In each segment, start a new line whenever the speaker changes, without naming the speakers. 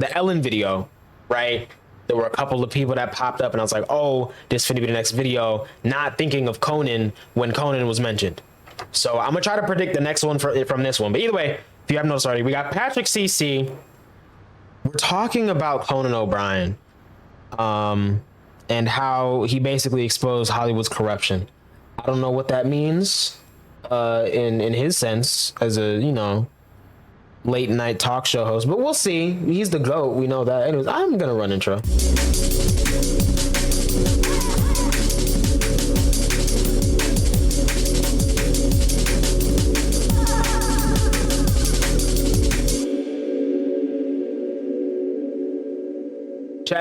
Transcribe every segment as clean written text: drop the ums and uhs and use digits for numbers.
the Ellen video, right? There were a couple of people that popped up, and I was like, oh, this finna be the next video, not thinking of Conan when Conan was mentioned. So I'm gonna try to predict the next one from this one. But either way, if you haven't noticed already, we got Patrick CC. We're talking about Conan O'Brien, and how he basically exposed Hollywood's corruption. I don't know what that means, in his sense as a, you know, late night talk show host, but we'll see. He's the GOAT, we know that. Anyways, I'm gonna run intro.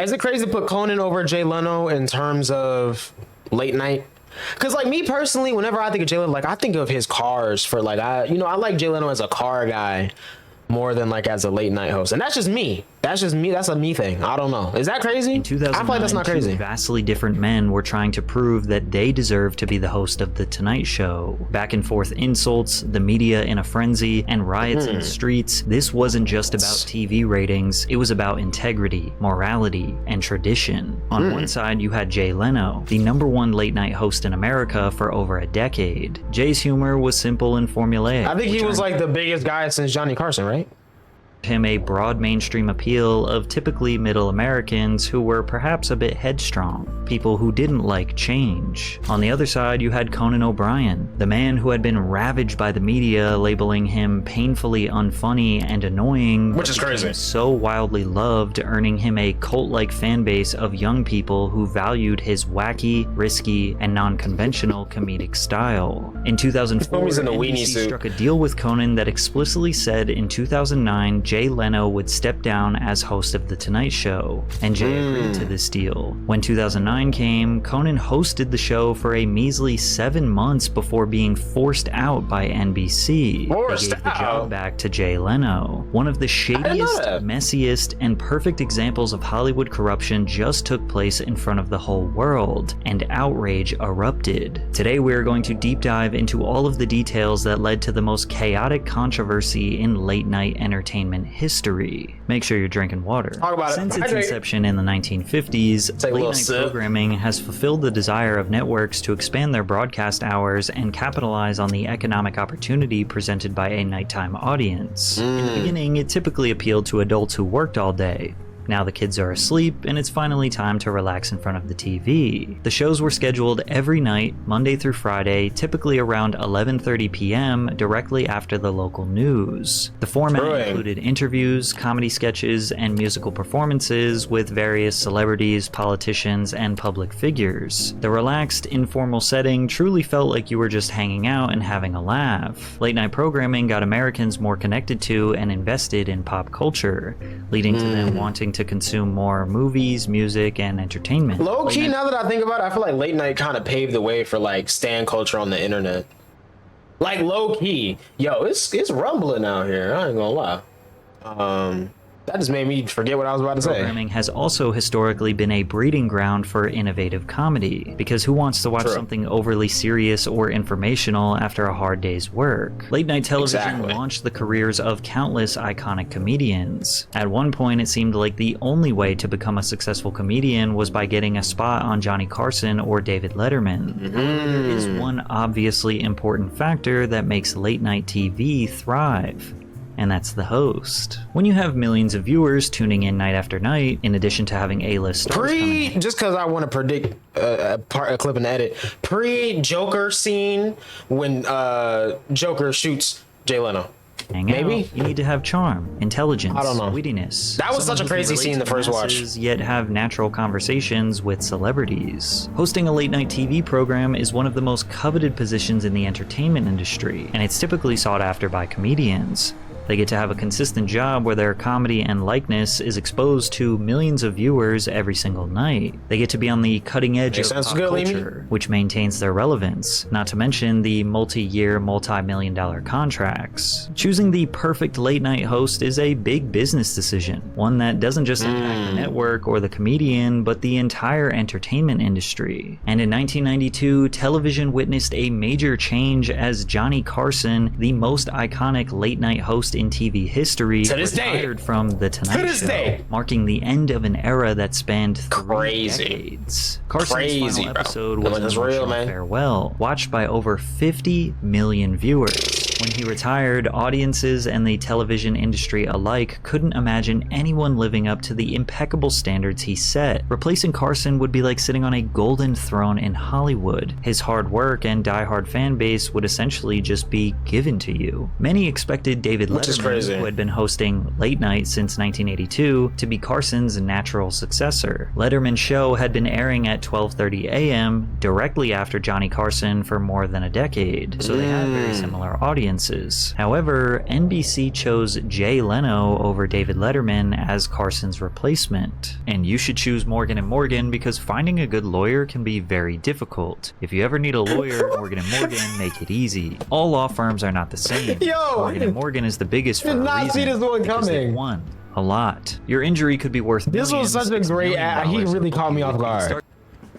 Is it crazy to put Conan over Jay Leno in terms of late night? Because, like, me personally, whenever I think of Jay Leno, like, I think of his cars for, like, I like Jay Leno as a car guy more than, like, as a late night host. And that's just me. That's just me. That's a me thing. I don't know. Is that crazy?
In 2009, I feel like that's not crazy. Two vastly different men were trying to prove that they deserve to be the host of The Tonight Show. Back and forth insults, the media in a frenzy, and riots in the streets. This wasn't just about TV ratings. It was about integrity, morality, and tradition. On one side, you had Jay Leno, the #1 late night host in America for over a decade. Jay's humor was simple and formulaic.
I think he was like the biggest guy since Johnny Carson, right?
Him a broad mainstream appeal of typically middle Americans who were perhaps a bit headstrong, people who didn't like change. On the other side, you had Conan O'Brien, the man who had been ravaged by the media, labeling him painfully unfunny and annoying,
which is crazy.
So wildly loved, earning him a cult-like fan base of young people who valued his wacky, risky, and non-conventional comedic style. In 2004, NBC struck a deal with Conan that explicitly said in 2009 Jay Leno would step down as host of The Tonight Show, and Jay agreed to this deal. When 2009 came, Conan hosted the show for a measly 7 months before being forced out by NBC. They gave the job back to Jay Leno. One of the shadiest, messiest, and perfect examples of Hollywood corruption just took place in front of the whole world, and outrage erupted. Today we are going to deep dive into all of the details that led to the most chaotic controversy in late night entertainment history. Make sure you're drinking water. Since its inception in the 1950s, late night programming has fulfilled the desire of networks to expand their broadcast hours and capitalize on the economic opportunity presented by a nighttime audience. In the beginning, it typically appealed to adults who worked all day. Now the kids are asleep, and it's finally time to relax in front of the TV. The shows were scheduled every night, Monday through Friday, typically around 11:30 p.m., directly after the local news. The format included interviews, comedy sketches, and musical performances with various celebrities, politicians, and public figures. The relaxed, informal setting truly felt like you were just hanging out and having a laugh. Late night programming got Americans more connected to and invested in pop culture, leading to them wanting to consume more movies, music, and entertainment.
Low key, now that I think about it, I feel like late night kind of paved the way for like stan culture on the internet. Like low key, yo, it's rumbling out here. I ain't gonna lie. That just made me forget what I was about to say.
Programming has also historically been a breeding ground for innovative comedy, because who wants to watch something overly serious or informational after a hard day's work? Late night television launched the careers of countless iconic comedians. At one point, it seemed like the only way to become a successful comedian was by getting a spot on Johnny Carson or David Letterman. There is one obviously important factor that makes late night TV thrive, and that's the host. When you have millions of viewers tuning in night after night, in addition to having A-list stars
just because I want to predict a clip and edit, pre-Joker scene when Joker shoots Jay Leno. Maybe
you need to have charm, intelligence, wittiness.
That was such a crazy scene in the first watch.
Yet have natural conversations with celebrities. Hosting a late night TV program is one of the most coveted positions in the entertainment industry, and it's typically sought after by comedians. They get to have a consistent job where their comedy and likeness is exposed to millions of viewers every single night. They get to be on the cutting edge of pop culture, which maintains their relevance, not to mention the multi-year, multi-million-dollar contracts. Choosing the perfect late-night host is a big business decision, one that doesn't just impact the network or the comedian, but the entire entertainment industry. And in 1992, television witnessed a major change as Johnny Carson, the most iconic late-night host in TV history, retired from The Tonight Show, marking the end of an era that spanned 3 decades. Carson's final episode was an emotional farewell, watched by over 50 million viewers. When he retired, audiences and the television industry alike couldn't imagine anyone living up to the impeccable standards he set. Replacing Carson would be like sitting on a golden throne in Hollywood. His hard work and diehard fan base would essentially just be given to you. Many expected David Letterman, who had been hosting late night since 1982, to be Carson's natural successor. Letterman's show had been airing at 12:30 a.m. directly after Johnny Carson for more than a decade, so they had very similar audiences. However, NBC chose Jay Leno over David Letterman as Carson's replacement. And you should choose Morgan & Morgan because finding a good lawyer can be very difficult. If you ever need a lawyer, Morgan & Morgan make it easy. All law firms are not the same. Morgan & Morgan is the biggest for a reason, because they won a lot. Your injury could be worth millions.
This was such a great ad. He really caught me off guard.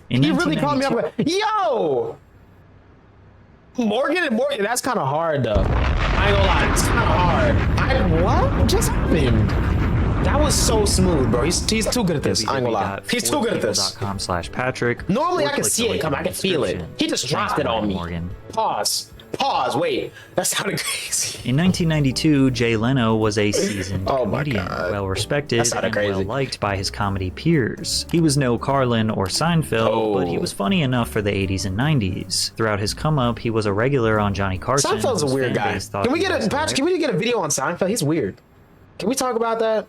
He really caught me off guard. Yo! Morgan & Morgan, that's kind of hard though. I ain't gonna lie, it's kind of hard. What just happened? That was so smooth, bro. He's too good at this. I ain't gonna lie. He's too good at this.
.com/Patrick.
Normally I can see it come. I can feel it. He just dropped it on me. Pause. Wait. That sounded crazy.
In 1992, Jay Leno was a seasoned comedian, well-respected and well-liked by his comedy peers. He was no Carlin or Seinfeld, but he was funny enough for the 80s and 90s. Throughout his come-up, he was a regular on Johnny Carson.
Seinfeld's a weird guy. Can we get a video on Seinfeld? He's weird. Can we talk about that?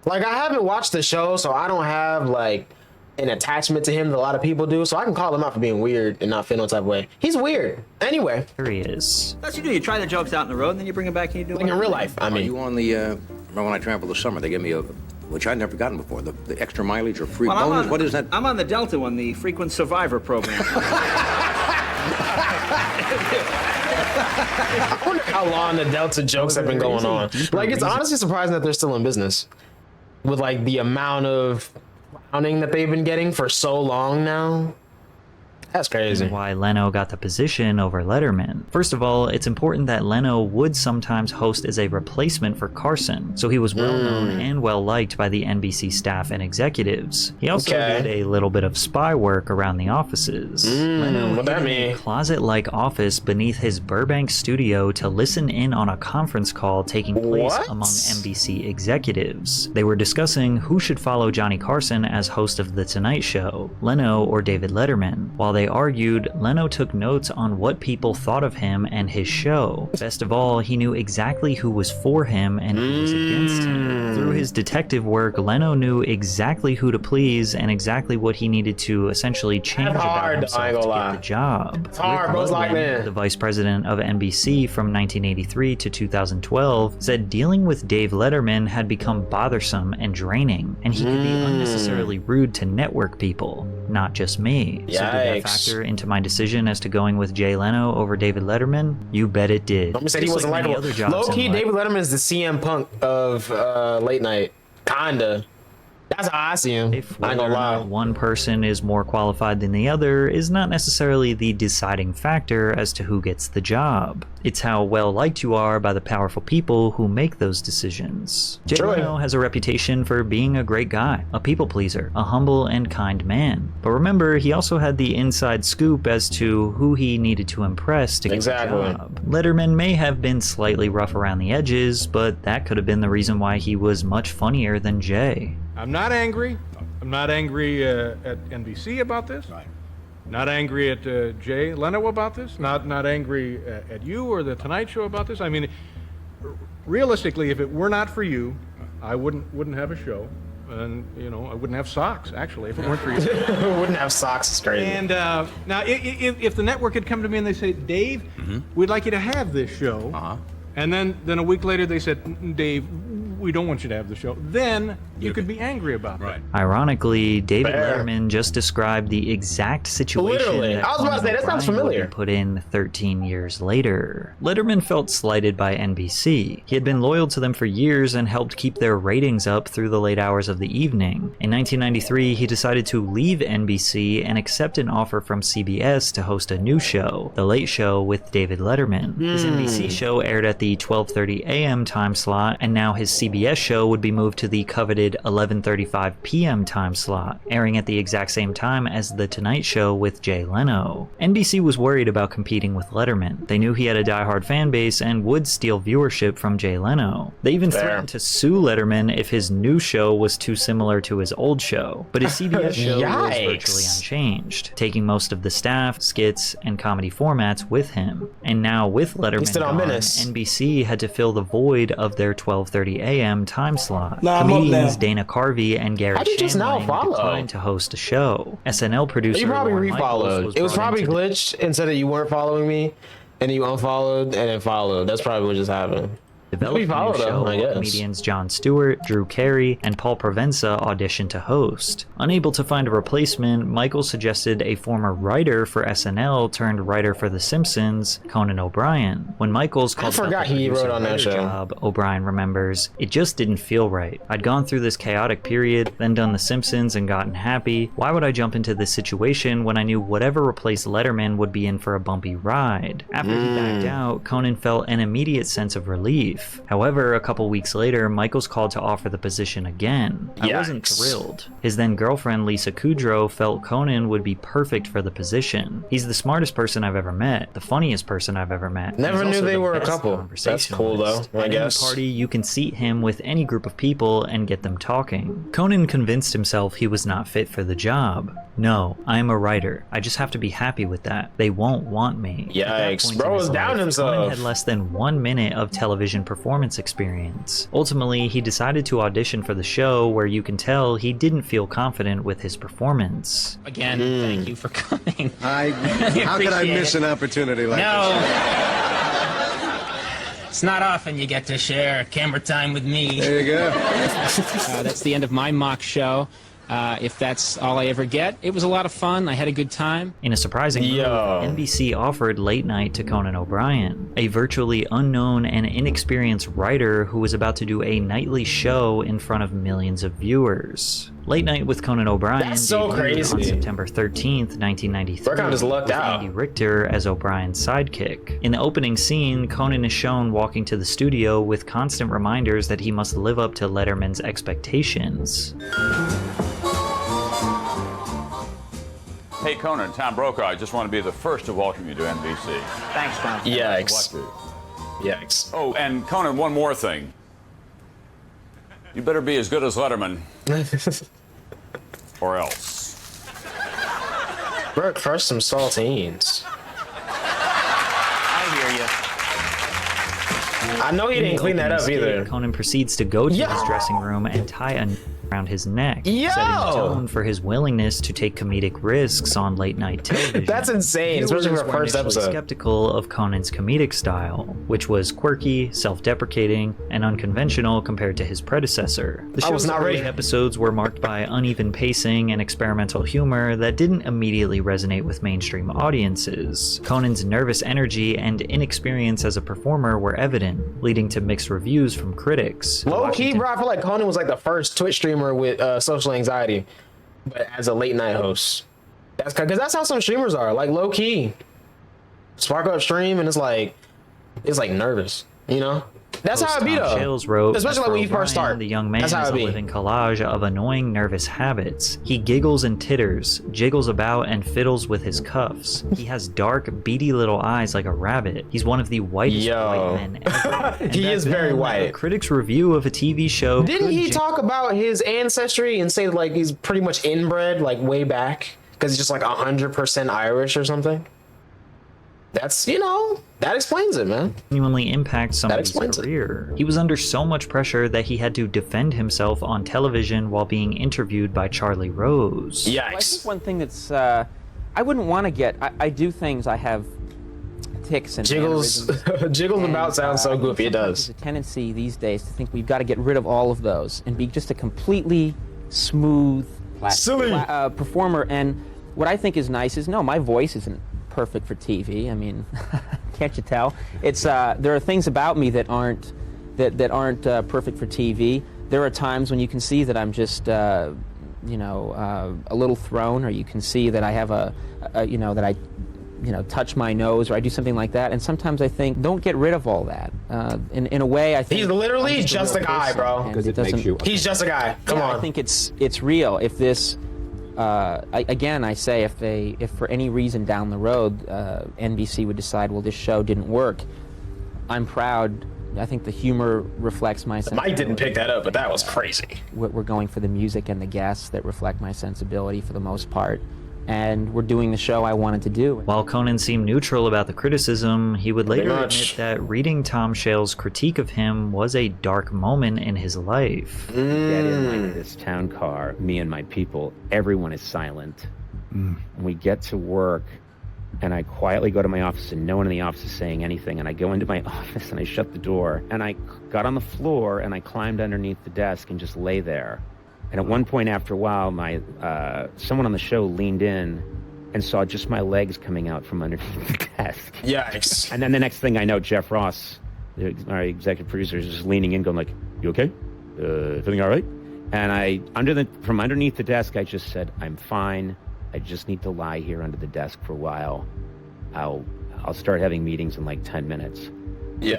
Like, I haven't watched the show, so I don't have, like, an attachment to him that a lot of people do, so I can call him out for being weird and not feel no type of way. He's weird. Anyway.
Here he is.
That's what you do. You try the jokes out in the road, and then you bring them back and you do it.
Like in real life, I mean.
Are you on the, remember when I traveled this summer, they gave me a, which I'd never gotten before, the extra mileage or free bonus? What is that?
I'm on the Delta one, the Frequent Survivor program.
I wonder how long the Delta jokes have been going on. Like, it's honestly surprising that they're still in business with, like, the amount of crowning that they've been getting for so long now. That's crazy.
And why Leno got the position over Letterman. First of all, it's important that Leno would sometimes host as a replacement for Carson, so he was well known and well liked by the NBC staff and executives. He also did a little bit of spy work around the offices. Leno hid in a closet-like office beneath his Burbank studio to listen in on a conference call taking place among NBC executives. They were discussing who should follow Johnny Carson as host of The Tonight Show, Leno or David Letterman. While they argued, Leno took notes on what people thought of him and his show. Best of all, he knew exactly who was for him and who was against him. Through his detective work, Leno knew exactly who to please and exactly what he needed to essentially change about himself to get the job. Rick Ludwig, the vice president of NBC from 1983 to 2012, said dealing with Dave Letterman had become bothersome and draining, and he could be unnecessarily rude to network people, not just me. So did that factor into my decision as to going with Jay Leno over David Letterman? You bet it did.
Someone said he wasn't likable. Low-key, David Letterman is the CM Punk of late night. Kinda. That's how I see him. I ain't gonna lie.
One person is more qualified than the other is not necessarily the deciding factor as to who gets the job. It's how well liked you are by the powerful people who make those decisions. Jay Leno has a reputation for being a great guy, a people pleaser, a humble and kind man. But remember, he also had the inside scoop as to who he needed to impress to get the job. Letterman may have been slightly rough around the edges, but that could have been the reason why he was much funnier than Jay.
I'm not angry. I'm not angry at NBC about this. Right. Not angry at Jay Leno about this. Not angry at you or the Tonight Show about this. I mean, realistically, if it were not for you, I wouldn't have a show, and you know, I wouldn't have socks. Actually, if it weren't for you,
wouldn't have socks. It's crazy.
And now, if the network had come to me and they say, Dave, we'd like you to have this show, and then a week later they said, Dave, we don't want you to have the show, then you could be angry about that.
Ironically, David
Fair.
Letterman just described the exact situation
Literally.
that
I was about to say, that sounds
Conan O'Brien would
familiar.
be put in 13 years later. Letterman felt slighted by NBC. He had been loyal to them for years and helped keep their ratings up through the late hours of the evening. In 1993, he decided to leave NBC and accept an offer from CBS to host a new show, The Late Show with David Letterman. His NBC show aired at the 12:30 a.m. time slot, and now his CBS show would be moved to the coveted 11:35 p.m. time slot, airing at the exact same time as The Tonight Show with Jay Leno. NBC was worried about competing with Letterman. They knew he had a diehard fan base and would steal viewership from Jay Leno. They even threatened to sue Letterman if his new show was too similar to his old show, but his CBS show was virtually unchanged, taking most of the staff, skits, and comedy formats with him. And now with Letterman gone, NBC had to fill the void of their 12:30 a.m. time slot. Comedians Dana Carvey and Gary Shandling declined to host a show. SNL producer
You probably
Lorne Michaels
refollowed. It was
brought
probably
in to
glitched and said that you weren't following me, and you unfollowed and then followed. That's probably what just happened.
develop the new show while comedians Jon Stewart, Drew Carey, and Paul Provenza auditioned to host. Unable to find a replacement, Michael suggested a former writer for SNL turned writer for The Simpsons, Conan O'Brien. When Michaels called
forgot he wrote on that show.
Job, O'Brien remembers, "It just didn't feel right. I'd gone through this chaotic period, then done The Simpsons and gotten happy. Why would I jump into this situation when I knew whatever replaced Letterman would be in for a bumpy ride?" After he backed out, Conan felt an immediate sense of relief. However, a couple weeks later, Michaels called to offer the position again. I wasn't thrilled. His then girlfriend Lisa Kudrow felt Conan would be perfect for the position. He's the smartest person I've ever met, the funniest person I've ever met.
Never knew they were a couple. That's cool though, I guess.
At any party, you can seat him with any group of people and get them talking. Conan convinced himself he was not fit for the job. "No, I am a writer. I just have to be happy with that. They won't want me."
Yikes, bro was down himself.
Conan had less than 1 minute of television performance experience. Ultimately, he decided to audition for the show, where you can tell he didn't feel confident with his performance.
Again, thank you for coming.
How could I miss an opportunity like this?
It's not often you get to share camera time with me.
There you go.
That's the end of my mock show. If that's all I ever get, it was a lot of fun. I had a good time.
In a surprising move, NBC offered late night to Conan O'Brien, a virtually unknown and inexperienced writer who was about to do a nightly show in front of millions of viewers. Late Night with Conan O'Brien debuted on September 13th, 1993, with Andy Richter as O'Brien's sidekick. In the opening scene, Conan is shown walking to the studio with constant reminders that he must live up to Letterman's expectations.
Hey Conan, Tom Brokaw, I just want to be the first to welcome you to NBC.
Thanks, Tom.
Yikes. Yikes.
Oh, and Conan, one more thing. You better be as good as Letterman. Or else.
Bro, crush some saltines.
I hear you.
I know he didn't clean that up either.
Conan proceeds to go to his dressing room and tie a around his neck, setting the tone for his willingness to take comedic risks on late night television.
That's insane, especially for a first episode.
Skeptical of Conan's comedic style, which was quirky, self-deprecating, and unconventional compared to his predecessor. The show's early episodes were marked by uneven pacing and experimental humor that didn't immediately resonate with mainstream audiences. Conan's nervous energy and inexperience as a performer were evident, leading to mixed reviews from critics.
Low-key, bro, I feel like Conan was like the first Twitch streamer with social anxiety, but as a late night host. That's because that's how some streamers are, like low key. Spark up stream and it's like nervous, you know. That's how it be though.
Shales wrote,
especially like when you first start.
The young man is a living collage of annoying nervous habits. He giggles and titters, jiggles about and fiddles with his cuffs. He has dark, beady little eyes like a rabbit. He's one of the whitest white men ever.
He is very white.
A critic's review of a TV show.
Didn't he talk about his ancestry and say like he's pretty much inbred, like way back, because he's just like 100% Irish or something? That's, you know, that explains it, man.
Genuinely impact somebody's career. He was under so much pressure that he had to defend himself on television while being interviewed by Charlie Rose.
Yikes.
Well, I think one thing that's, I wouldn't want to get, I do things, I have tics and
Jiggles,
mannerisms.
Jiggles
And,
about sounds so
I think
goofy. It
sometimes
does.
There's a tendency these days to think we've got to get rid of all of those and be just a completely smooth performer. And what I think is nice is, no, my voice isn't perfect for TV. I mean, can't you tell? It's there are things about me that aren't perfect for TV. There are times when you can see that I'm just a little thrown, or you can see that I have that I touch my nose, or I do something like that. And sometimes I think, don't get rid of all that. In a way, I think
he's literally just a guy, bro.
Because it makes you.
He's just a guy. Come on.
I think it's real. If this, I say, if for any reason down the road NBC would decide, well, this show didn't work, I'm proud. I think the humor reflects my sensibility.
Mike didn't pick that up, but that was crazy.
We're going for the music and the guests that reflect my sensibility for the most part. And we're doing the show I wanted to do.
While Conan seemed neutral about the criticism, he would later admit that reading Tom Shale's critique of him was a dark moment in his life.
Get in like this town car, me and my people, everyone is silent. We get to work, and I quietly go to my office, and no one in the office is saying anything, and I go into my office and I shut the door, and I got on the floor and I climbed underneath the desk and just lay there. And at one point, after a while, someone on the show leaned in and saw just my legs coming out from underneath the desk.
Yikes.
And then the next thing I know, Jeff Ross, our executive producer, is just leaning in, going like, "You okay? Everything all right?" And from underneath the desk, I just said, "I'm fine. I just need to lie here under the desk for a while. I'll start having meetings in like 10 minutes."
Yeah,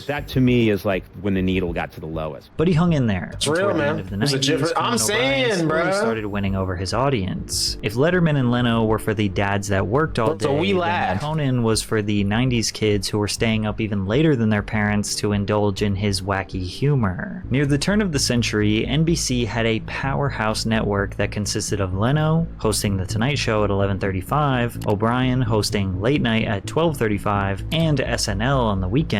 that to me is like when the needle got to the lowest.
But he hung in there.
It's real, man. It was a different. I'm saying, bro.
Started winning over his audience. If Letterman and Leno were for the dads that worked all day, then Conan was for the '90s kids who were staying up even later than their parents to indulge in his wacky humor. Near the turn of the century, NBC had a powerhouse network that consisted of Leno hosting The Tonight Show at 11:35, O'Brien hosting Late Night at 12:35, and SNL on the weekend.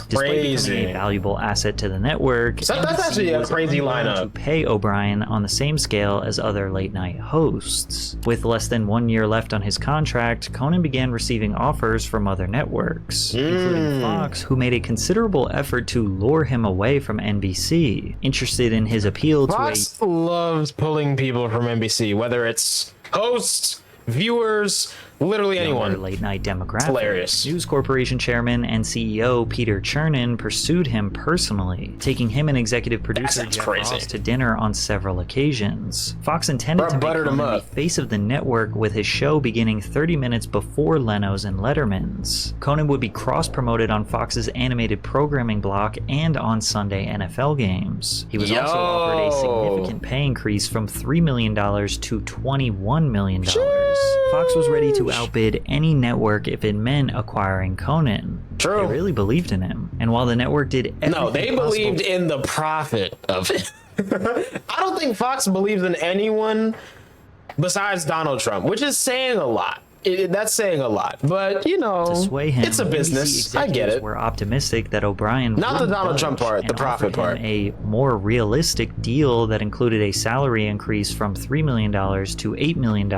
Despite becoming a valuable asset to the network,
that's actually a crazy lineup.
To pay O'Brien on the same scale as other late night hosts. With less than 1 year left on his contract, Conan began receiving offers from other networks, including Fox, who made a considerable effort to lure him away from NBC, interested in his appeal
Fox loves pulling people from NBC, whether it's hosts, viewers, literally anyone.
Late night demographic.
It's hilarious.
News Corporation chairman and CEO Peter Chernin pursued him personally, taking him and executive producer Jeff Ross to dinner on several occasions. Fox intended to make Conan the face of the network, with his show beginning 30 minutes before Leno's and Letterman's. Conan would be cross-promoted on Fox's animated programming block and on Sunday NFL games. He was also offered a significant pay increase from $3 million to $21 million. Fox was ready to outbid any network if it meant acquiring Conan.
True.
They really believed in him. And while the network did everything
No, they believed in the profit of it. I don't think Fox believes in anyone besides Donald Trump, which is saying a lot. That's saying a lot, but you know,
to sway him,
it's a business. I get it.
We're optimistic that O'Brien
not the Donald Trump part, the profit part.
A more realistic deal that included a salary increase from $3 million to $8 million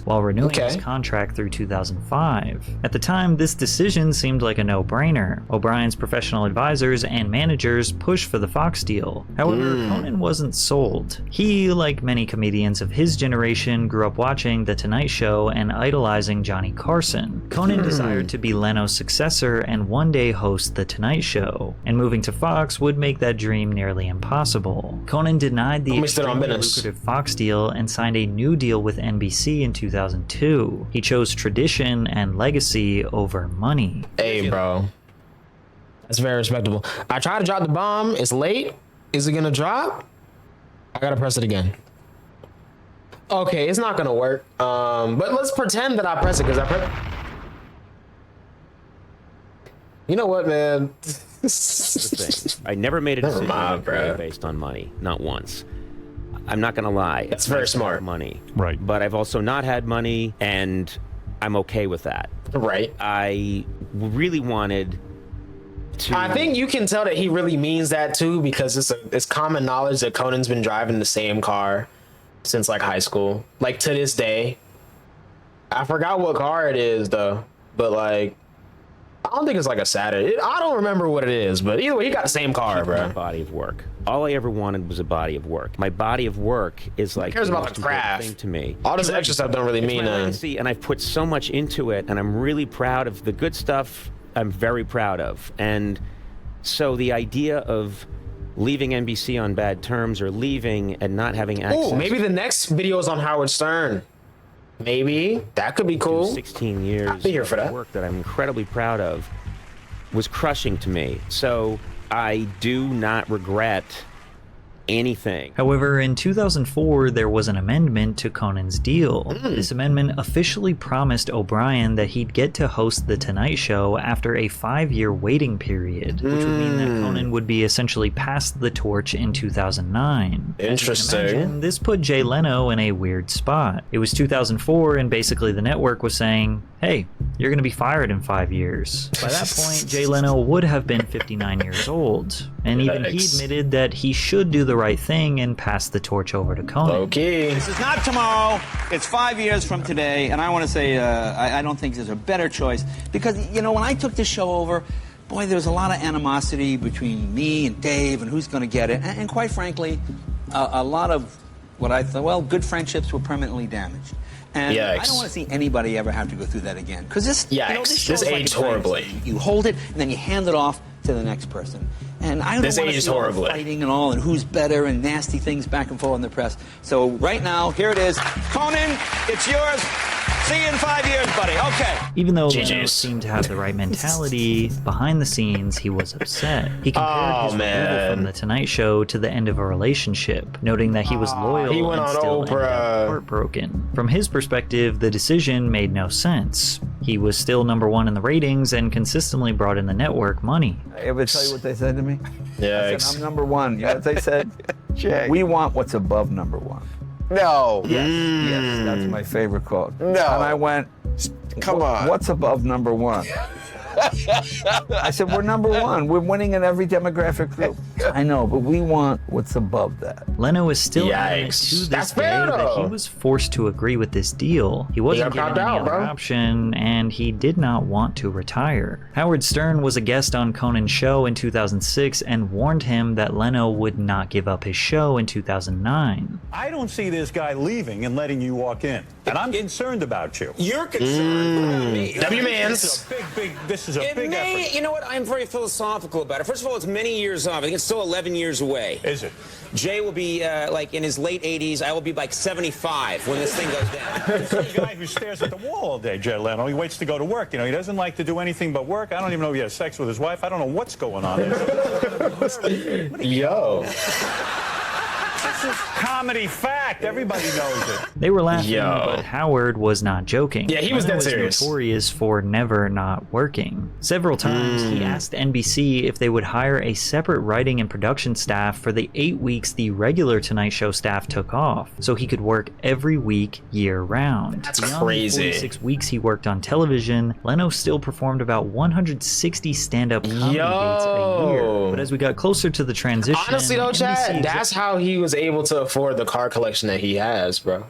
while renewing his contract through 2005. At the time, this decision seemed like a no-brainer. O'Brien's professional advisors and managers pushed for the Fox deal. However, Conan wasn't sold. He, like many comedians of his generation, grew up watching The Tonight Show and idolizing Johnny Carson. Conan desired to be Leno's successor and one day host The Tonight Show, and moving to Fox would make that dream nearly impossible. Conan denied the extremely lucrative Fox deal and signed a new deal with NBC in 2002. He chose tradition and legacy over money.
Hey, bro. That's very respectable. I tried to drop the bomb. It's late. Is it gonna drop? I gotta press it again. Okay, it's not gonna work. But let's pretend that I press it, because I press. You know what, man?
I never made a decision based on money, not once. I'm not gonna lie.
That's very smart.
Money,
right?
But I've also not had money, and I'm okay with that.
Right.
I really wanted to.
I think you can tell that he really means that too, because it's common knowledge that Conan's been driving the same car since like high school, like to this day. I forgot what car it is though, but like I don't think it's like a Saturday. I don't remember what it is, but either way, he got the same car, bro.
Body of work. All I ever wanted was a body of work. My body of work is like
Who cares
the
about
most
the
important
craft
thing to me.
All this extra stuff don't really mean
legacy, and I've put so much into it, and I'm really proud of the good stuff. I'm very proud of, and so the idea of leaving NBC on bad terms or leaving and not having access.
Ooh, maybe the next video is on Howard Stern. Maybe that could be cool.
16 years
I'll be here for that.
of work that I'm incredibly proud of was crushing to me. So I do not regret anything.
However, in 2004, there was an amendment to Conan's deal. This amendment officially promised O'Brien that he'd get to host The Tonight Show after a 5-year waiting period, which would mean that Conan would be essentially passed the torch in 2009.
Interesting.
As you can imagine, this put Jay Leno in a weird spot. It was 2004, and basically the network was saying, hey, you're going to be fired in 5 years. By that point, Jay Leno would have been 59 years old, and even he admitted that he should do the right thing and pass the torch over to Conan.
Okay.
This is not tomorrow. It's 5 years from today, and I want to say I don't think there's a better choice because, you know, when I took this show over, boy, there was a lot of animosity between me and Dave and who's going to get it, and quite frankly, a lot of what I thought, well, good friendships were permanently damaged. And I don't want to see anybody ever have to go through that again. Because this, you know, this
aged horribly.
You hold it, and then you hand it off to the next person. And I don't want to see all the fighting and all, and who's better, and nasty things back and forth in the press. So right now, here it is. Conan, it's yours. See you in 5 years, buddy. Okay.
Even though Leno seemed to have the right mentality, behind the scenes, he was upset. He compared his removal from The Tonight Show to the end of a relationship, noting that he was loyal and still ended up heartbroken. From his perspective, the decision made no sense. He was still #1 in the ratings and consistently brought in the network money.
I ever tell you what they said to me?
Yeah.
I said, I'm #1. You know what they said? We want what's above #1.
No.
Yes, that's my favorite quote.
No.
And I went,
come on.
What's above #1? I said, we're #1. We're winning in every demographic group. I know, but we want what's above that.
Leno is still adamant to this day that he was forced to agree with this deal. He wasn't given any other option, and he did not want to retire. Howard Stern was a guest on Conan's show in 2006 and warned him that Leno would not give up his show in 2009.
I don't see this guy leaving and letting you walk in, and I'm concerned about you.
You're concerned.
W-Mans.
This is a big effort.
You know what? I'm very philosophical about it. First of all, it's many years off. I think it's still 11 years away.
Is it?
Jay will be like in his late 80s. I will be like 75 when this thing goes down.
This is a guy who stares at the wall all day, Jay Leno. He waits to go to work. You know, he doesn't like to do anything but work. I don't even know if he has sex with his wife. I don't know what's going on there.
Yo.
This is comedy fact. Everybody knows it.
They were laughing, but Howard was not joking.
Yeah, he was dead serious.
Notorious for never not working. Several times, he asked NBC if they would hire a separate writing and production staff for the 8 weeks the regular Tonight Show staff took off, so he could work every week year-round.
That's
Beyond
crazy.
The 46 weeks he worked on television, Leno still performed about 160 stand-up comedy dates a year. But as we got closer to the transition,
honestly though, Chad, that's how he was able to afford the car collection that he has, bro.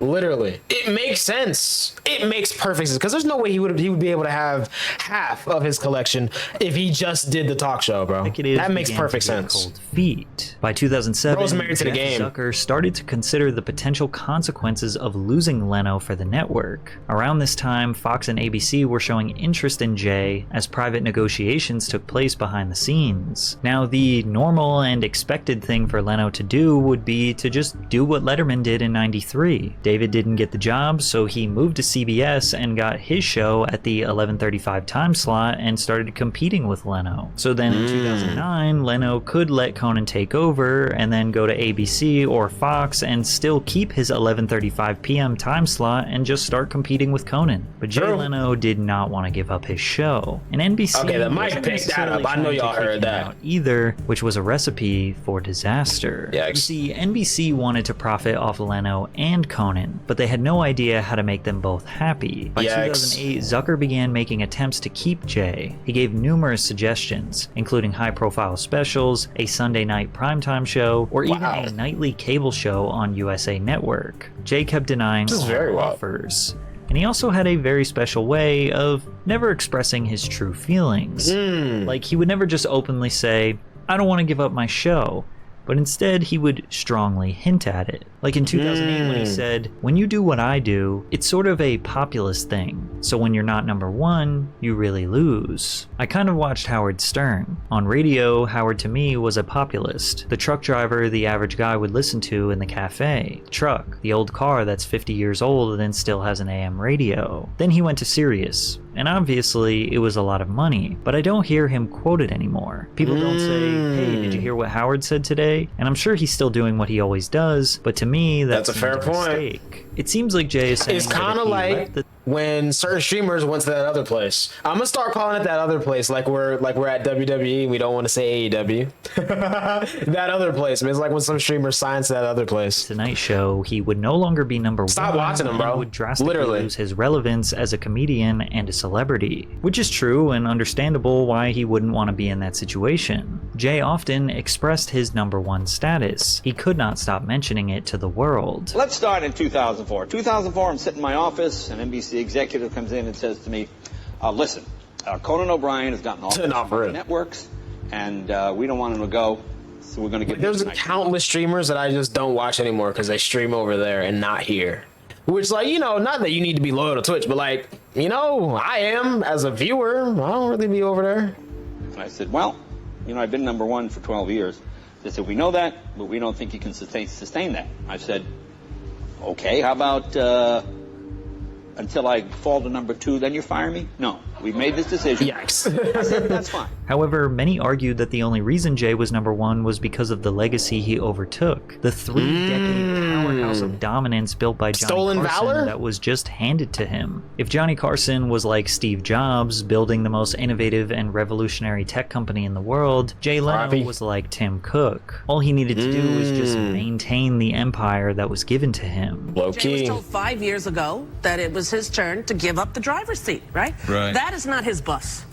Literally, it makes sense. It makes perfect sense because there's no way he would be able to have half of his collection if he just did the talk show, bro. That makes perfect sense.
Cold feet. By 2007,
Bro's married to the game.
Zucker started to consider the potential consequences of losing Leno for the network. Around this time, Fox and ABC were showing interest in Jay as private negotiations took place behind the scenes. Now, the normal and expected thing for Leno to do would be to just do what Letterman did in '93. David didn't get the job, so he moved to CBS and got his show at the 11:35 time slot and started competing with Leno. So then in 2009, Leno could let Conan take over and then go to ABC or Fox and still keep his 11:35 p.m. time slot and just start competing with Conan. But Jay Leno did not want to give up his show. And NBC
the mic picked that up. I know y'all heard that.
Either, which was a recipe for disaster. You see, NBC wanted to profit off Leno and Conan, but they had no idea how to make them both happy. By 2008, Zucker began making attempts to keep Jay. He gave numerous suggestions, including high-profile specials, a Sunday night primetime show, or even a nightly cable show on USA Network. Jay kept denying all offers. In And he also had a very special way of never expressing his true feelings. Like, he would never just openly say, I don't want to give up my show, but instead he would strongly hint at it. Like in 2008 when he said, when you do what I do, it's sort of a populist thing, so when you're not number one, you really lose. I kind of watched Howard Stern. On radio, Howard to me was a populist, the truck driver the average guy would listen to in the cafe. Truck, the old car that's 50 years old and still has an AM radio. Then he went to Sirius, and obviously it was a lot of money, but I don't hear him quoted anymore. People don't say, hey, did you hear what Howard said today? And I'm sure he's still doing what he always does, but to me, that's
a fair point.
Mistake. It seems like Jay is saying
it's kind of like when certain streamers went to that other place. I'm gonna start calling it that other place, like we're at WWE. We don't want to say AEW. That other place. I mean, it's like when some streamers signs that other place.
Tonight Show, he would no longer be number
Stop
one.
Watching him, bro.
And would drastically
Literally
lose his relevance as a comedian and a celebrity, which is true and understandable why he wouldn't want to be in that situation. Jay often expressed his number one status. He could not stop mentioning it to the world.
Let's start in 2004. 2004, I'm sitting in my office, and NBC executive comes in and says to me, listen, Conan O'Brien has gotten all the networks, and we don't want him to go, so we're going to get...
There's countless streamers that I just don't watch anymore because they stream over there and not here. Which, like, you know, not that you need to be loyal to Twitch, but, like, you know, I am as a viewer. I don't really be over there.
And I said, well, you know, I've been number one for 12 years. They said, we know that, but we don't think you can sustain that. I said, okay, how about until I fall to number two, then you fire me? No, we've made this decision.
Yikes.
I said, that's fine.
However, many argued that the only reason Jay was number one was because of the legacy he overtook. The 3-decade powerhouse of dominance built by Johnny
Stolen
Carson
valor?
that was just handed to him. If Johnny Carson was like Steve Jobs, building the most innovative and revolutionary tech company in the world, Jay Leno was like Tim Cook. All he needed to do was just maintain the empire that was given to him.
Jay was told 5 years ago that it was his turn to give up the driver's seat, right? That is not his bus.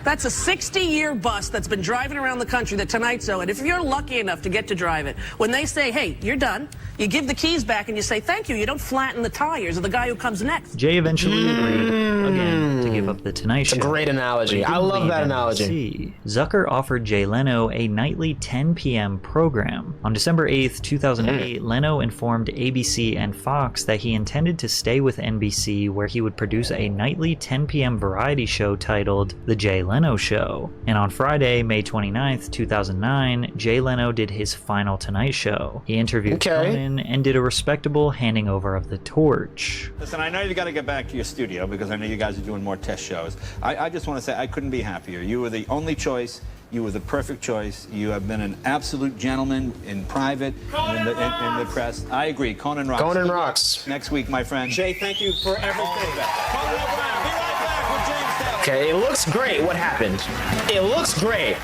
That's a 60-year bus that's been driving around the country, the Tonight Show, and if you're lucky enough to get to drive it, when they say, hey, you're done, you give the keys back and you say, thank you, you don't flatten the tires of the guy who comes next.
Jay eventually agreed, again, to give up the Tonight Show.
It's a great analogy. I love that analogy.
Zucker offered Jay Leno a nightly 10 p.m. program. On December 8th, 2008, Leno informed ABC and Fox that he intended to stay with NBC, where he would produce a nightly 10 p.m. variety show titled The Jay Leno Show. And on Friday, May 29th, 2009, Jay Leno did his final Tonight Show. He interviewed Conan and did a respectable handing over of the torch.
Listen, I know you got to get back to your studio because I know you guys are doing more test shows. I just want to say I couldn't be happier. You were the only choice. You were the perfect choice. You have been an absolute gentleman in private and in the press. I agree. Conan rocks.
Conan rocks.
Next week, my friend. Jay, thank you for everything. Conan O'Brien, be right back with James Taylor.
Okay, it looks great. What happened? It looks great.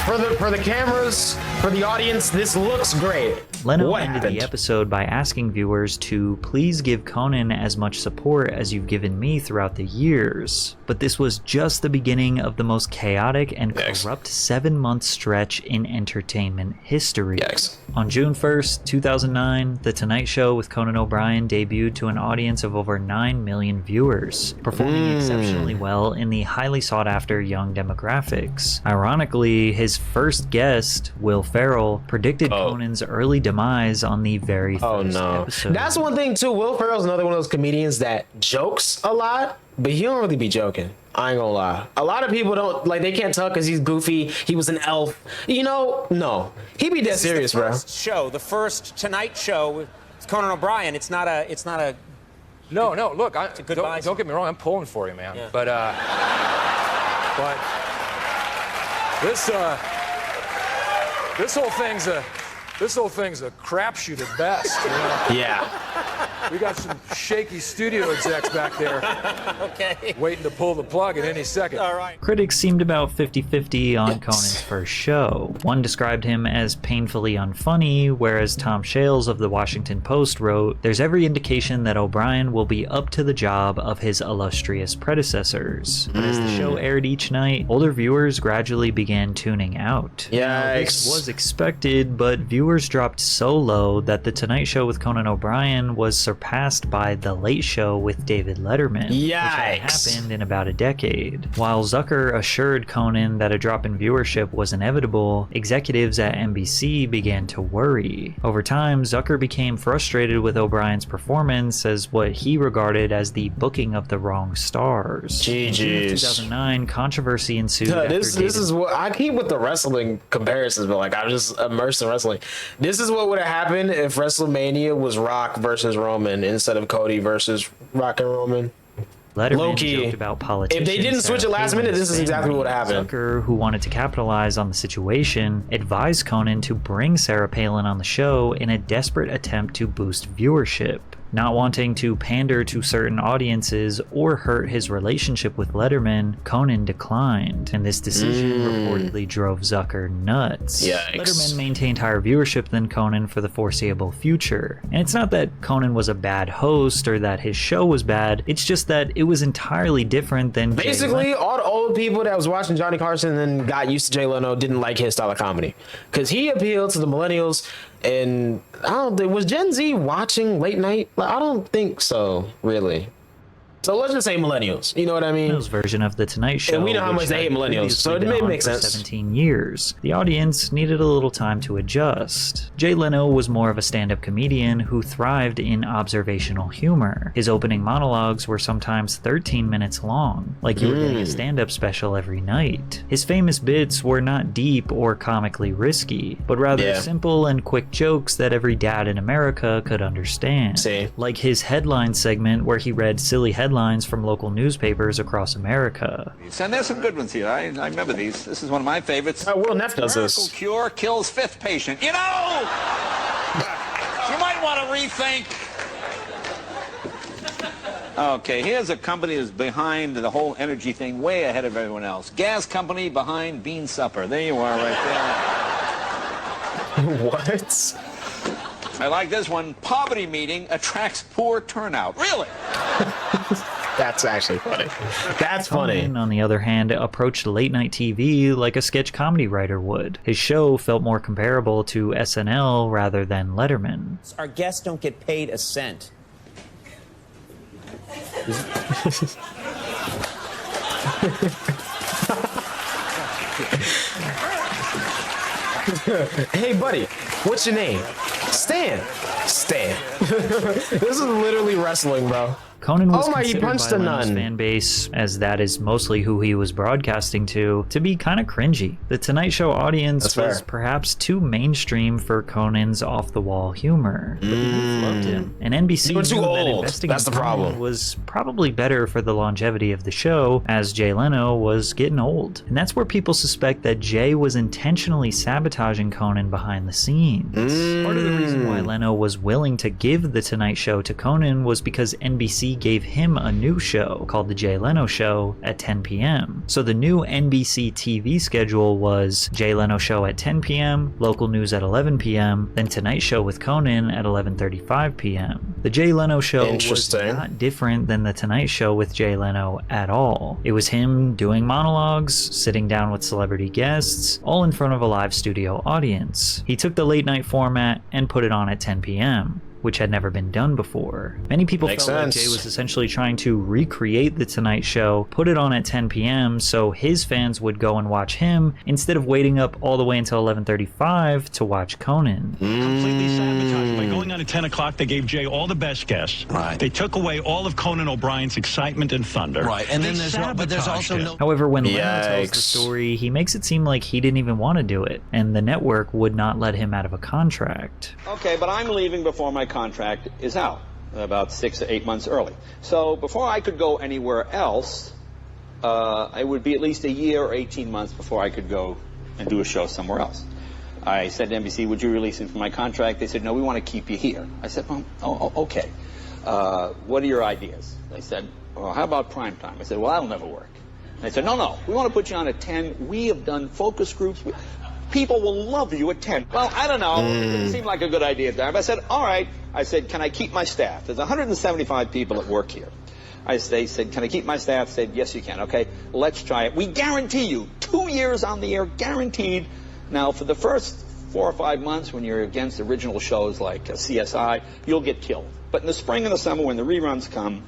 For the cameras, for the audience, this looks great.
Leno ended the episode by asking viewers to please give Conan as much support as you've given me throughout the years. But this was just the beginning of the most chaotic and corrupt 7-month stretch in entertainment history. On June 1st, 2009, The Tonight Show with Conan O'Brien debuted to an audience of over 9 million viewers, performing exceptionally well in the highly sought-after young demographics. Ironically, his first guest, Will Ferrell, predicted Conan's early demise on the very first episode.
That's one thing too. Will Ferrell's another one of those comedians that jokes a lot, but he don't really be joking. I ain't gonna lie. A lot of people don't, like, they can't tell because he's goofy. He was an elf. You know, no. He be dead serious, bro.
The first Tonight Show with Conan O'Brien. It's not a
No, look, don't get me wrong, I'm pulling for you, man. Yeah. But this whole thing's a crapshoot at best. You know?
Yeah.
We got some shaky studio execs back there waiting to pull the plug at any second.
All right.
Critics seemed about 50-50 on Conan's first show. One described him as painfully unfunny, whereas Tom Shales of the Washington Post wrote, "There's every indication that O'Brien will be up to the job of his illustrious predecessors." But as the show aired each night, older viewers gradually began tuning out. Now, this was expected, but viewers dropped so low that The Tonight Show with Conan O'Brien was surpassed by The Late Show with David Letterman, which had happened in about a decade. While Zucker assured Conan that a drop in viewership was inevitable, executives at NBC began to worry. Over time, Zucker became frustrated with O'Brien's performance as what he regarded as the booking of the wrong stars. In June of 2009, controversy ensued.
This is what I keep with the wrestling comparisons, but like I'm just immersed in wrestling. This is what would have happened if WrestleMania was Rock versus Roman instead of Cody versus Rock and Roman.
Letterman joked about politicians.
If they didn't switch it last minute, this is exactly what happened.
Zucker, who wanted to capitalize on the situation, advised Conan to bring Sarah Palin on the show in a desperate attempt to boost viewership. Not wanting to pander to certain audiences or hurt his relationship with Letterman, Conan declined, and this decision reportedly drove Zucker nuts.
Yikes.
Letterman maintained higher viewership than Conan for the foreseeable future. And it's not that Conan was a bad host or that his show was bad, it's just that it was entirely different than
basically all the old people that was watching Johnny Carson and then got used to Jay Leno didn't like his style of comedy. Because he appealed to the millennials. And I don't think, was Gen Z watching late night? Like, I don't think so, really. So let's just say millennials. You know what I mean?
Millennials version of The Tonight Show.
And we know how much they hate millennials, so it may make sense.
17 years. The audience needed a little time to adjust. Jay Leno was more of a stand-up comedian who thrived in observational humor. His opening monologues were sometimes 13 minutes long, like you were getting a stand-up special every night. His famous bits were not deep or comically risky, but rather simple and quick jokes that every dad in America could understand. Like his headline segment where he read silly headlines from local newspapers across America.
And there's some good ones here. I remember these. This is one of my favorites.
Will Neff does this.
Miracle cure kills fifth patient. You know, you might want to rethink. Okay, here's a company that's behind the whole energy thing, way ahead of everyone else. Gas company behind Bean Supper. There you are, right there.
What?
I like this one. Poverty meeting attracts poor turnout. Really?
That's actually funny. That's funny.
Conan, on the other hand, approached late night TV like a sketch comedy writer would. His show felt more comparable to SNL rather than Letterman.
Our guests don't get paid a cent.
Hey, buddy, what's your name? Stan. This is literally wrestling, bro.
Conan was
he
considered
punched
by
a
Leno's
nun.
fan base, as that is mostly who he was broadcasting to be kind of cringy. The Tonight Show audience was perhaps too mainstream for Conan's off-the-wall humor, but the youth loved him. And NBC
They were too
knew that
old.
investing
That's
in
the problem.
Conan was probably better for the longevity of the show, as Jay Leno was getting old. And that's where people suspect that Jay was intentionally sabotaging Conan behind the scenes. Part of the reason why Leno was willing to give The Tonight Show to Conan was because NBC gave him a new show called The Jay Leno Show at 10 p.m. So the new NBC TV schedule was Jay Leno Show at 10 p.m., local news at 11 p.m., then Tonight Show with Conan at 11:35 p.m. The Jay Leno Show was not different than The Tonight Show with Jay Leno at all. It was him doing monologues, sitting down with celebrity guests, all in front of a live studio audience. He took the late night format and put it on at 10 p.m., which had never been done before. Many people felt like Jay was essentially trying to recreate The Tonight Show, put it on at 10 p.m. so his fans would go and watch him instead of waiting up all the way until 11:35 to watch Conan.
Completely sabotaged. By going on at 10 o'clock, they gave Jay all the best guests. Right. They took away all of Conan O'Brien's excitement and thunder. Right. And then there's also no.
However, when Leno tells the story, he makes it seem like he didn't even want to do it, and the network would not let him out of a contract.
Okay, but I'm leaving before my contract is out, about 6 to 8 months early. So before I could go anywhere else, it would be at least a year or 18 months before I could go and do a show somewhere else. I said to NBC, would you release me from my contract? They said, no, we want to keep you here. I said, well, okay. What are your ideas? They said, well, how about prime time? I said, well, that'll never work. They said, no, we want to put you on at 10. We have done focus groups. People will love you at 10. Well, I don't know. It didn't seem like a good idea at the time. I said, all right. I said, can I keep my staff? There's 175 people at work here. They said, can I keep my staff? I said, yes, you can. Okay, let's try it. We guarantee you 2 years on the air, guaranteed. Now, for the first 4 or 5 months when you're against original shows like CSI, you'll get killed. But in the spring and the summer when the reruns come,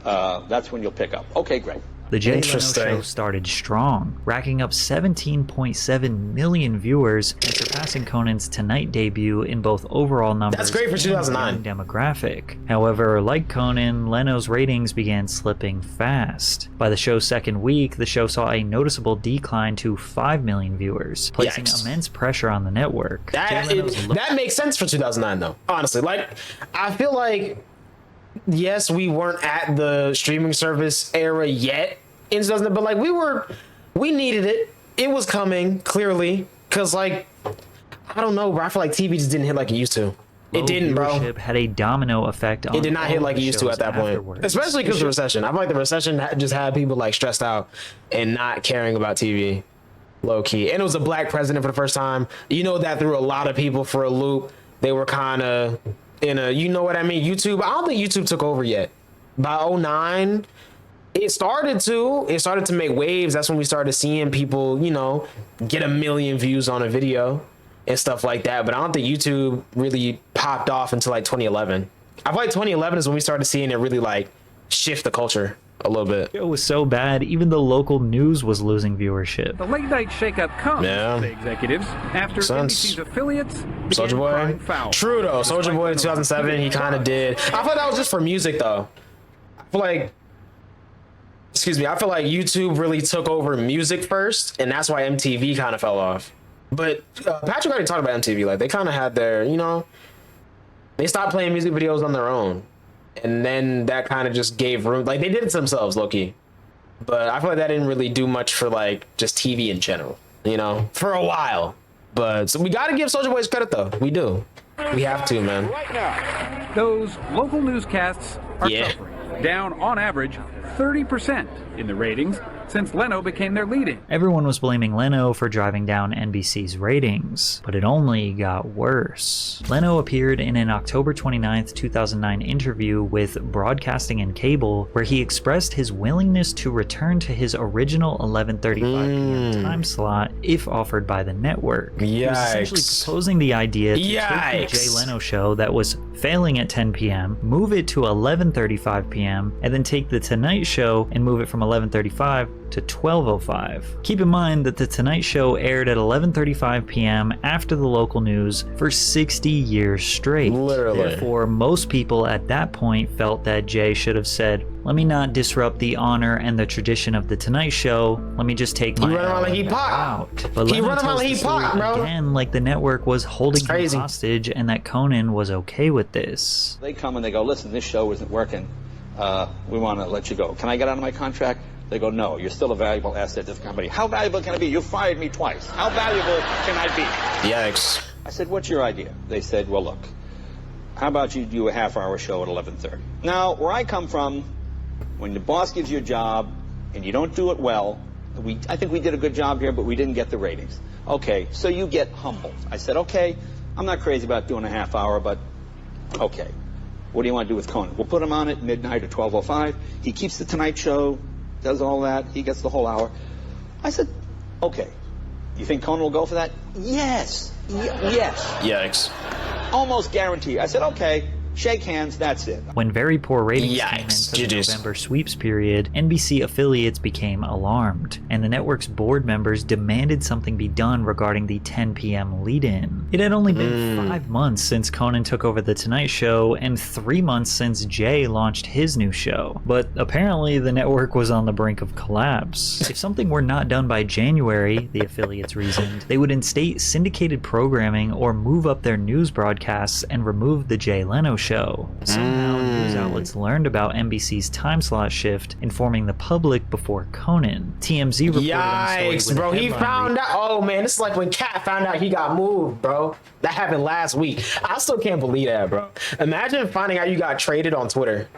that's when you'll pick up. Okay, great.
The Jay Leno Show started strong, racking up 17.7 million viewers and surpassing Conan's Tonight debut in both overall numbers.
That's great for 2009.
And demographic. However, like Conan, Leno's ratings began slipping fast. By the show's second week, the show saw a noticeable decline to 5 million viewers, placing immense pressure on the network.
That makes sense for 2009, though. Honestly, like, I feel like, yes, we weren't at the streaming service era yet in 2000, but like we needed it. It was coming, clearly, because like, I don't know, bro. I feel like TV just didn't hit like it used to. It didn't, bro.
Viewership had a domino effect on
it. Did not hit like it used to at that point, especially because of the recession. I feel like the recession just had people like stressed out and not caring about TV, low key. And it was a black president for the first time. You know, that threw a lot of people for a loop. They were kind of in a, you know what I mean? YouTube, I don't think YouTube took over yet. By 2009, it started to make waves. That's when we started seeing people, you know, get 1 million views on a video and stuff like that. But I don't think YouTube really popped off until like 2011. I feel like 2011 is when we started seeing it really like shift the culture a little bit.
It was so bad, even the local news was losing viewership.
The late night shakeup comes, the executives, after NBC's affiliates
Soulja Boy. True though, Soulja Boy in 2007, he kind of did. I feel like that was just for music though. I feel like, I feel like YouTube really took over music first, and that's why MTV kind of fell off. But Patrick already talked about MTV. Like, they kind of had their, you know, they stopped playing music videos on their own. And then that kind of just gave room. Like, they did it to themselves, low-key. But I feel like that didn't really do much for, like, just TV in general, you know, for a while. But so we got to give Soulja Boy his credit, though. We do. We have to, man.
Right now, those local newscasts are suffering, down on average 30% in the ratings since Leno became their lead-in.
Everyone was blaming Leno for driving down NBC's ratings, but it only got worse. Leno appeared in an October 29, 2009 interview with Broadcasting and Cable, where he expressed his willingness to return to his original 11:35 p.m. time slot if offered by the network. He was essentially proposing the idea to take the Jay Leno show that was failing at 10 p.m., move it to 11:35 p.m., and then take the Tonight Show and move it from 11:35 to 12:05. Keep in mind that the Tonight Show aired at 11:35 p.m. after the local news for 60 years straight.
Literally.
Therefore, most people at that point felt that Jay should have said, "Let me not disrupt the honor and the tradition of the Tonight Show. Let me just take my out." But
He
Leno
run around
tells
like
the
he
story
pop, bro.
again like the network was holding him hostage and that Conan was okay with this.
They come and they go, listen, this show isn't working. We want to let you go. Can I get out of my contract? They go, no, you're still a valuable asset to this company. How valuable can I be? You fired me twice. How valuable can I be?
Yikes.
I said, what's your idea? They said, well, look, how about you do a half-hour show at 11:30? Now, where I come from, when the boss gives you a job and you don't do it well, I think we did a good job here, but we didn't get the ratings. Okay, so you get humbled. I said, okay, I'm not crazy about doing a half hour, but okay. What do you want to do with Conan? We'll put him on at midnight or 12:05. He keeps the Tonight Show, does all that. He gets the whole hour. I said, okay. You think Conan will go for that? Yes. Yes.
Yikes.
Almost guarantee. I said, okay. Shake hands, that's it.
When very poor ratings came into the November sweeps period, NBC affiliates became alarmed, and the network's board members demanded something be done regarding the 10 p.m. lead-in. It had only been 5 months since Conan took over The Tonight Show, and 3 months since Jay launched his new show. But apparently the network was on the brink of collapse. If something were not done by January, the affiliates reasoned, they would instate syndicated programming or move up their news broadcasts and remove the Jay Leno show. Somehow, news outlets learned about NBC's time slot shift, informing the public before Conan. TMZ reported
Yikes, bro. He found out. Oh, man. This is like when Cat found out he got moved, bro. That happened last week. I still can't believe that, bro. Imagine finding out you got traded on Twitter.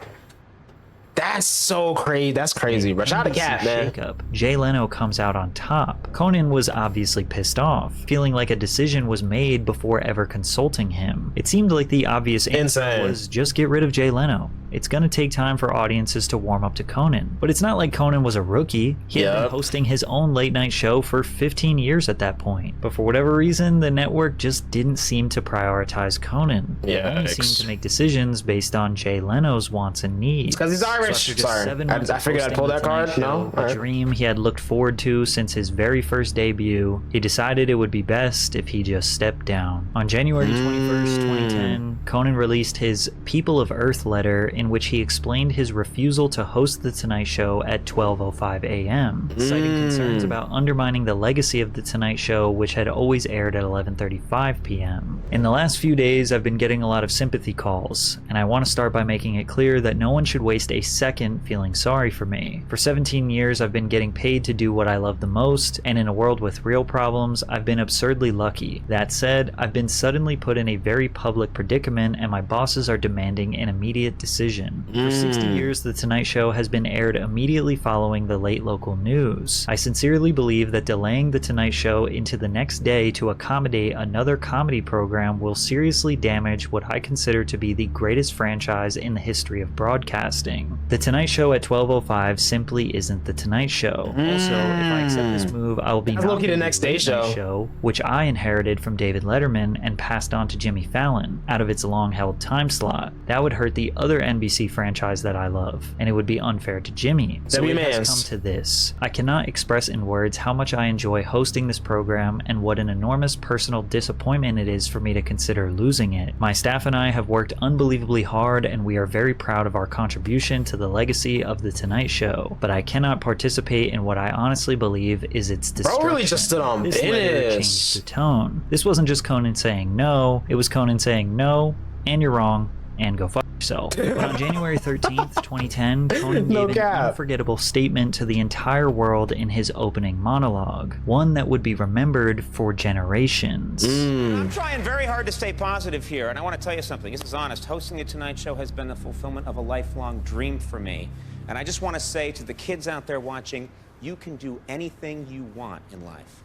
That's so crazy. That's crazy, bro. Shout out to Cat, man.
Jay Leno comes out on top. Conan was obviously pissed off, feeling like a decision was made before ever consulting him. It seemed like the obvious answer was just get rid of Jay Leno. it's gonna take time for audiences to warm up to Conan. But it's not like Conan was a rookie. He had been hosting his own late night show for 15 years at that point. But for whatever reason, the network just didn't seem to prioritize Conan. They only seemed to make decisions based on Jay Leno's wants and needs.
Because he's Irish.
So
Sorry, I figured I'd pull that card. No?
A dream he had looked forward to since his very first debut, he decided it would be best if he just stepped down. On January 21st, 2010, Conan released his People of Earth letter in which he explained his refusal to host The Tonight Show at 12:05 a.m., citing concerns about undermining the legacy of The Tonight Show, which had always aired at 11:35 p.m. In the last few days, I've been getting a lot of sympathy calls, and I want to start by making it clear that no one should waste a second feeling sorry for me. For 17 years, I've been getting paid to do what I love the most, and in a world with real problems, I've been absurdly lucky. That said, I've been suddenly put in a very public predicament, and my bosses are demanding an immediate decision. For 60 years, The Tonight Show has been aired immediately following the late local news. I sincerely believe that delaying The Tonight Show into the next day to accommodate another comedy program will seriously damage what I consider to be the greatest franchise in the history of broadcasting. The Tonight Show at 12:05 simply isn't The Tonight Show. Also, if I accept this move, I will be
looking the next day
show, which I inherited from David Letterman and passed on to Jimmy Fallon out of its long-held time slot. That would hurt the other NBC franchise that I love, and it would be unfair to Jimmy. So it has come to this. I cannot express in words how much I enjoy hosting this program and what an enormous personal disappointment it is for me to consider losing it. My staff and I have worked unbelievably hard, and we are very proud of our contribution to the legacy of The Tonight Show, but I cannot participate in what I honestly believe is its destruction.
Bro really just stood on
this letter changed the tone. This wasn't just Conan saying no, it was Conan saying no, and you're wrong, and go fuck yourself. But on January 13th, 2010, Conan gave an unforgettable statement to the entire world in his opening monologue, one that would be remembered for generations.
I'm trying very hard to stay positive here, and I want to tell you something. This is honest. Hosting The Tonight Show has been the fulfillment of a lifelong dream for me. And I just want to say to the kids out there watching, you can do anything you want in life.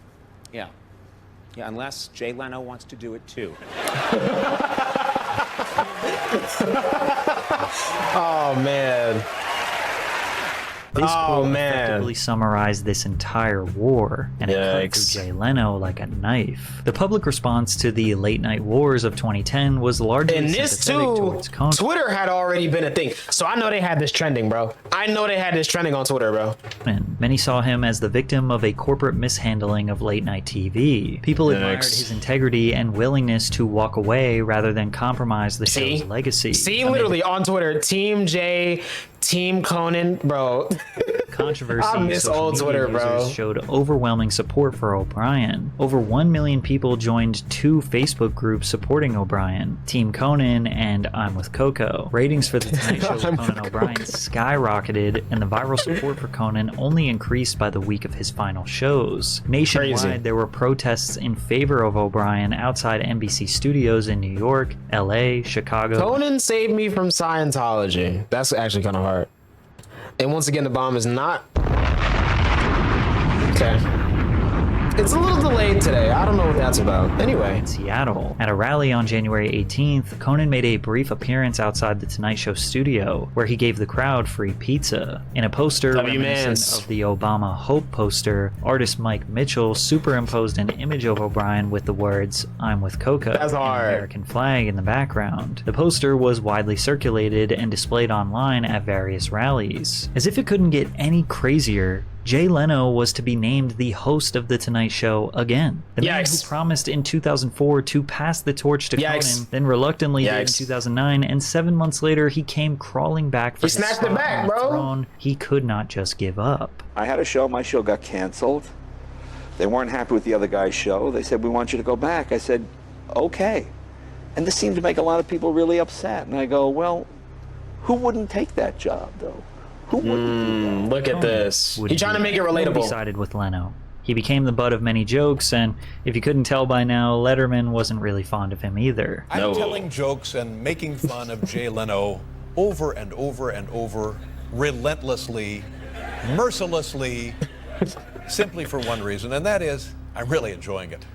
Yeah, unless Jay Leno wants to do it too.
Oh, man.
This quote effectively summarized this entire war, and it cut through Jay Leno like a knife. The public response to the late night wars of 2010 was largely sympathetic towards Conan.
Twitter had already been a thing, so I know they had this trending, bro. I know they had this trending on Twitter, bro.
Many saw him as the victim of a corporate mishandling of late night TV. People admired his integrity and willingness to walk away rather than compromise the show's legacy.
Literally on Twitter, Team Jay, Team Conan, bro.
Controversy.
I miss old Twitter, bro.
Showed overwhelming support for O'Brien. Over 1 million people joined 2 Facebook groups supporting O'Brien, Team Conan and I'm with Coco. Ratings for The Tonight Show with Conan O'Brien skyrocketed, and the viral support for Conan only increased by the week of his final shows. Nationwide, there were protests in favor of O'Brien outside NBC studios in New York, LA, Chicago.
Conan saved me from Scientology. That's actually kind of hard. And once again, the bomb is not... Okay. It's a little delayed today. I don't know what that's about. Anyway.
In Seattle. At a rally on January 18th, Conan made a brief appearance outside the Tonight Show studio, where he gave the crowd free pizza. In a poster reminiscent of the Obama Hope poster, artist Mike Mitchell superimposed an image of O'Brien with the words, I'm with Coco, and an American flag in the background. The poster was widely circulated and displayed online at various rallies. As if it couldn't get any crazier, Jay Leno was to be named the host of The Tonight Show again. The man who promised in 2004 to pass the torch to Conan, then reluctantly did in 2009, and 7 months later he came crawling back for his spot on the throne. He could not just give up.
I had a show, my show got canceled. They weren't happy with the other guy's show. They said, we want you to go back. I said, okay. And this seemed to make a lot of people really upset. And I go, well, who wouldn't take that job, though? Who wouldn't?
Look at this. He's trying to make it relatable.
He sided with Leno. He became the butt of many jokes, and if you couldn't tell by now, Letterman wasn't really fond of him either.
I'm telling jokes and making fun of Jay Leno over and over and over, relentlessly, mercilessly, simply for one reason, and that is, I'm really enjoying it.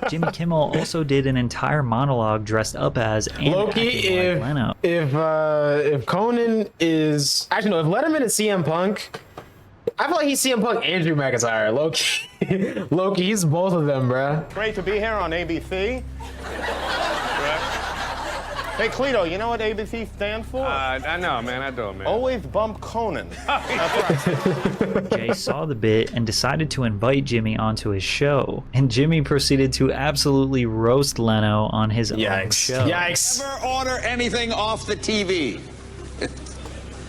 Jimmy Kimmel also did an entire monologue dressed up as and
Loki,
acting like Leno.
if Conan is actually no, if Letterman is CM Punk, I feel like he's CM Punk and Drew McIntyre. Loki, he's both of them, bruh.
Great to be here on ABC. Hey, Cleto, you know what ABC stands for?
I know, man. I do, man.
Always bump Conan. That's right.
Jay saw the bit and decided to invite Jimmy onto his show, and Jimmy proceeded to absolutely roast Leno on his own show.
Yikes.
Never order anything off the TV.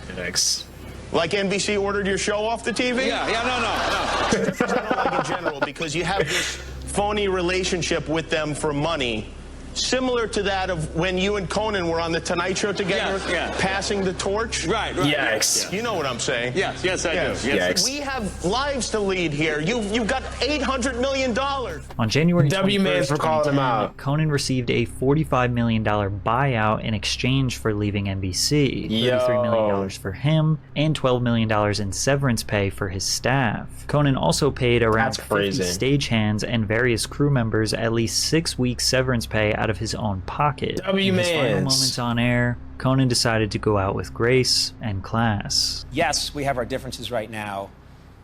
Yikes.
Like NBC ordered your show off the TV?
No.
I don't like in general because you have this phony relationship with them for money. Similar to that of when you and Conan were on the Tonight Show together, passing the torch.
Right.
Yikes.
You know what I'm saying?
Yes, I do. Yes.
Yikes.
We have lives to lead here. You've got $800 million.
On January 21st,
W-Mans for calling him
2010,
out.
Conan received a $45 million buyout in exchange for leaving NBC. $33 million for him, and $12 million in severance pay for his staff. Conan also paid around 50 stagehands and various crew members at least 6 weeks severance pay out of his own pocket. In his final moments on air, Conan decided to go out with grace and class.
Yes, we have our differences right now.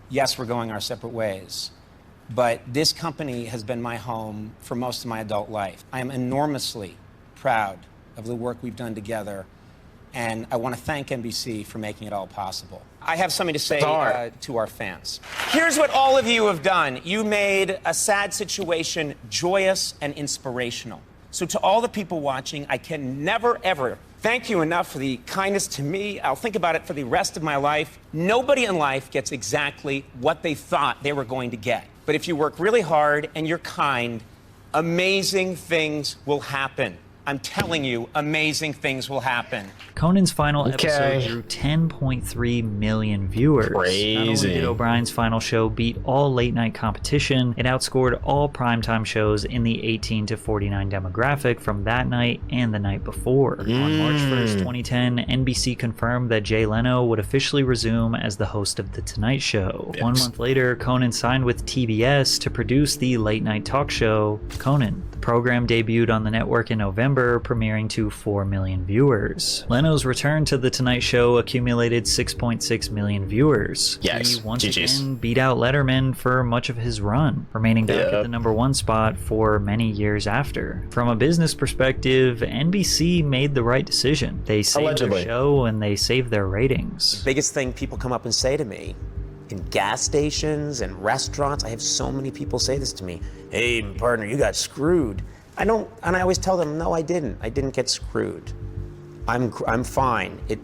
Yes, we're going our separate ways. But this company has been my home for most of my adult life. I am enormously proud of the work we've done together, and I want to thank NBC for making it all possible. I have something to say to our fans. Here's what all of you have done. You made a sad situation joyous and inspirational. So to all the people watching, I can never, ever thank you enough for the kindness to me. I'll think about it for the rest of my life. Nobody in life gets exactly what they thought they were going to get. But if you work really hard and you're kind, amazing things will happen. I'm telling you, amazing things will happen.
Conan's final episode drew 10.3 million viewers.
Crazy.
Not only did O'Brien's final show beat all late-night competition, it outscored all primetime shows in the 18 to 49 demographic from that night and the night before. On March 1st, 2010, NBC confirmed that Jay Leno would officially resume as the host of The Tonight Show. 1 month later, Conan signed with TBS to produce the late-night talk show, Conan. The program debuted on the network in November, premiering to 4 million viewers. Leno's return to The Tonight Show accumulated 6.6 million viewers.
Yes.
He once again beat out Letterman for much of his run, remaining back at the #1 spot for many years after. From a business perspective, NBC made the right decision. They saved their show and they saved their ratings.
The biggest thing people come up and say to me in gas stations and restaurants, I have so many people say this to me. Hey, partner, you got screwed. I always tell them, no, I didn't. I didn't get screwed. I'm fine. It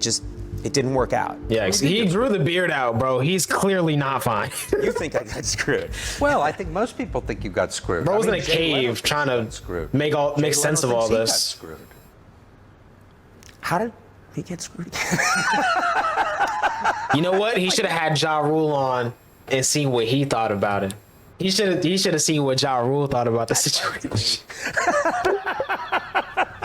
didn't work out.
Yeah, he grew the beard out, bro. He's clearly not fine.
You think I got screwed?
Well, I think most people think you got screwed.
Bro was in a cave trying to make sense of all this.
How did he get screwed?
You know what? He should have had Ja Rule on and seen what he thought about it. He should have seen what Ja Rule thought about the situation.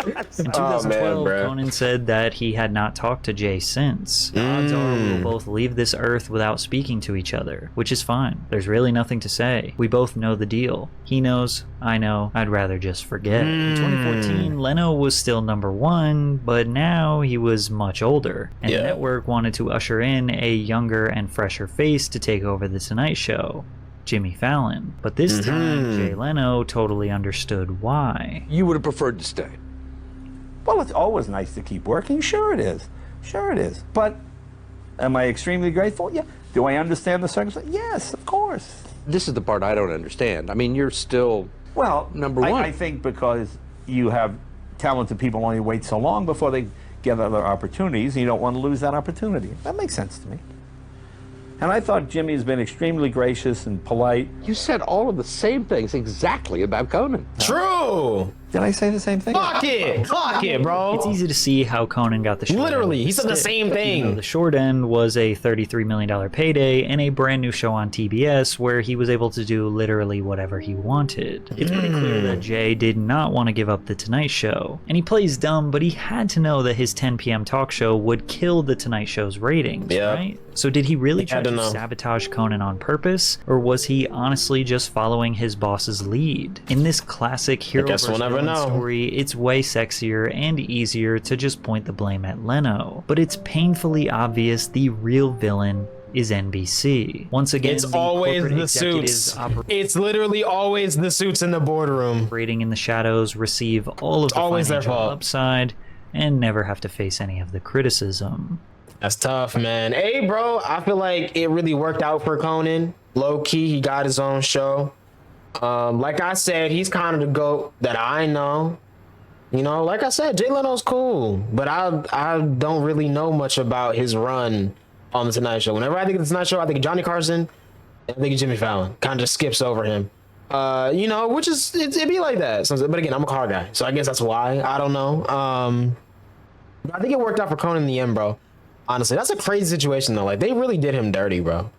In 2012, Conan said that he had not talked to Jay since. Odds are we'll both leave this earth without speaking to each other, which is fine. There's really nothing to say. We both know the deal. He knows, I know, I'd rather just forget. In 2014, Leno was still #1, but now he was much older, and the network wanted to usher in a younger and fresher face to take over The Tonight Show. Jimmy Fallon. But this time, Jay Leno totally understood why.
You would have preferred to stay.
Well, it's always nice to keep working. Sure it is. Sure it is. But am I extremely grateful? Yeah. Do I understand the circumstances? Yes, of course.
This is the part I don't understand. I mean, you're still #1.
I think because you have talented people only wait so long before they get other opportunities, and you don't want to lose that opportunity. That makes sense to me. And I thought Jimmy has been extremely gracious and polite.
You said all of the same things exactly about Conan.
True.
Did I say the same thing?
Clock it, bro.
It's easy to see how Conan got the short
Literally,
end.
he said the same thing.
You know, the short end was a $33 million payday and a brand new show on TBS where he was able to do literally whatever he wanted. It's pretty clear that Jay did not want to give up The Tonight Show. And he plays dumb, but he had to know that his 10 p.m. talk show would kill The Tonight Show's ratings, right? So did he really try to sabotage Conan on purpose? Or was he honestly just following his boss's lead? In this classic hero versus villain story, it's way sexier and easier to just point the blame at Leno. But it's painfully obvious the real villain is NBC. Once again,
it's always the suits. It's literally always the suits in the boardroom.
Operating in the shadows, receive all of the financial upside and never have to face any of the criticism.
That's tough, man. Hey, bro, I feel like it really worked out for Conan. Low key, he got his own show. Like I said, he's kind of the GOAT that I know. You know, like I said, Jay Leno's cool, but I don't really know much about his run on The Tonight Show. Whenever I think of The Tonight Show, I think of Johnny Carson, I think of Jimmy Fallon. Kind of just skips over him. You know, which is, it'd be like that. But again, I'm a car guy, so I guess that's why. I don't know. But I think it worked out for Conan in the end, bro. Honestly, that's a crazy situation, though. Like, they really did him dirty, bro.